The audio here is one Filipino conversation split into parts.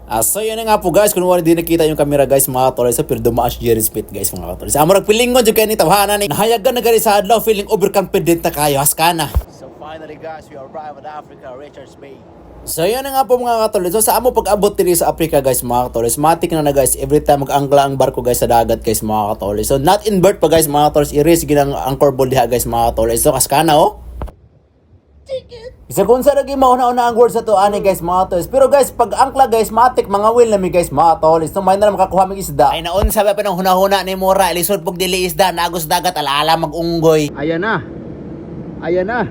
So yun na nga po guys, kung wala din nakita yung camera guys mga katolis, pero dumaan si Jerry Smith guys mga katolis. Amurag pilingon dyan kayo ni tawanan ni nahayagan na gali sa adlaw, feeling overconfident na kayo, haskana. So finally guys, we arrived at Africa, Richards Bay. So yun na nga po mga katolis. So sa amo pag-abot diri sa Africa guys mga katolis, matik na guys, every time mag-angkla ang barko guys sa dagat guys mga katolis. So not invert pa guys mga katolis, i-raise ginang anchor board diha guys mga katolis. So haskana oh. Isa kung sa lagi mauna-una ang words sa to ani guys mga toys. Pero guys, pag angkla guys, matik mga will nami guys mga toys. So may na makakuha mig isda. Ay naon sabi pa ng hunahuna ni Mora, ilisod pag dili isda, nagos dagat alaala mag-unggoy. Ayan na. Ayan na.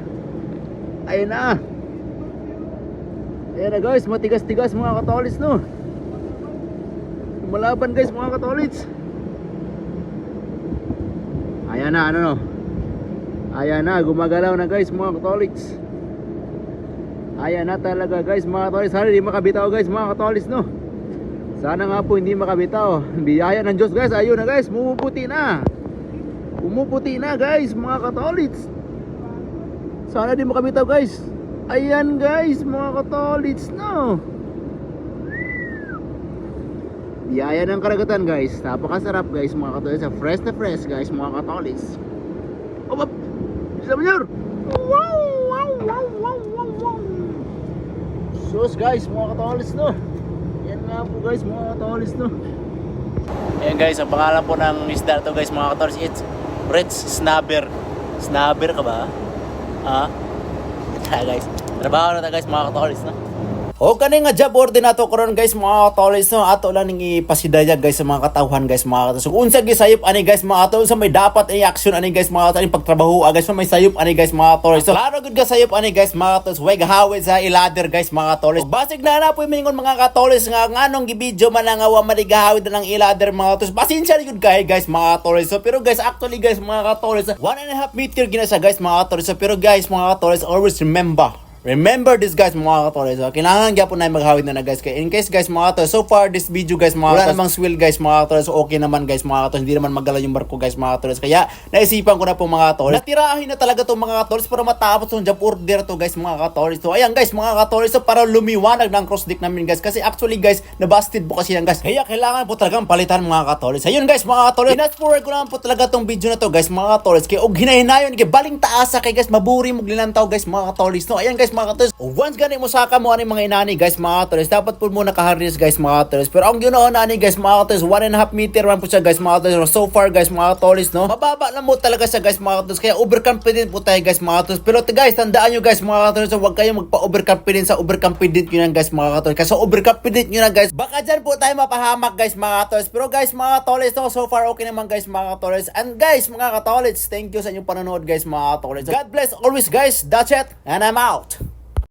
Ayan na. Ayan na guys, matigas-tigas mga katolis no. Malaban guys mga katolis. Ayan na, ano no. Ayan na, gumagalaw na guys mga katolis. Ayan na talaga guys mga katolis. Sana hindi makabitaw guys mga katolis no. Sana nga po hindi makabitaw. Biyaya ng Diyos guys. Ayun na guys, pumuputi na. Pumuputi na guys mga katolis. Sana hindi makabitaw guys. Ayan guys mga katolis no. Biyaya ng karagatan guys. Napakasarap guys mga katolis. Fresh na fresh guys mga katolis. Oh, isa manyor. Wow, wow, wow, wow, wow, wow. Sus guys, mga katolis no. Yan nga po guys, mga katolis no. Ayan guys, ang pangalan po ng isda to guys, mga katolis, it's Red Snabber. Snabber ka ba? Ha? Ito guys, trabaho na ito guys, mga katolis no. O kani nga job order nato karon guys mga katolis no, ato lang ning ipasidaya guys sa mga katawhan guys mga katolis. So unsa gisayop ani guys mga katolis, sa may dapat ay action ani guys mga katolis pagtrabaho guys, so may sayop ani guys mga katolis. So klaro gud gasayop ani guys mga katolis, way gahawid sa ilader guys mga katolis. Basig na na po mingon mga katolis nga nganong gibidyo man nga wa maligahawid ng ilader mga katolis. Pasensya gud kay guys mga katolis. So pero guys actually guys mga katolis, 1.5 meter gina sa guys mga katolis. So pero guys mga katolis, always remember this guys mga katolis. So, kailangan gyapon na maghawid na guys. Kaya in case guys mga katolis, so far this video guys mga katolis, wala namang swill guys mga katolis. So okay naman guys mga katolis, hindi naman magala yung barko guys mga katolis. Kaya naisipan ko na po mga katolis, natirahin na talaga to mga katolis para matapos yung job order to guys mga katolis. So ayan guys mga katolis, so para lumiwanag ng cross deck namin guys. Kasi actually guys, nabasted po kasi yan guys. Kaya kailangan po talagang palitan mga katolis. Ayun guys mga katolis, fast forward ko naman po talaga tong video na to guys mga katolis. Kaya og hinahinayon kay baling taasa kay guys, maburi mo gilantaw guys mga katolis. No, ayan guys mga katolis, once gani mo saka mo ani mga inani guys mga katolis, dapat po mo nakaharness guys mga katolis. Pero ang ginoon ani guys mga katolis, 1.5 meter man po siya guys mga katolis. So far guys mga katolis no, mababa lang mo talaga siya guys mga katolis. Kaya overconfident po tayo guys mga katolis. Pero guys, tandaan nyo guys mga katolis, huwag kayong magpa-overconfident sa overconfident nyo na guys mga katolis. Kasi overconfident nyo na guys, baka dyan po tayo mapahamak guys mga katolis. Pero guys mga katolis no, so far okay naman guys mga katolis. And guys mga katolis, thank you sa inyong panonood guys mga katolis. God bless always guys, that's it, and I'm out.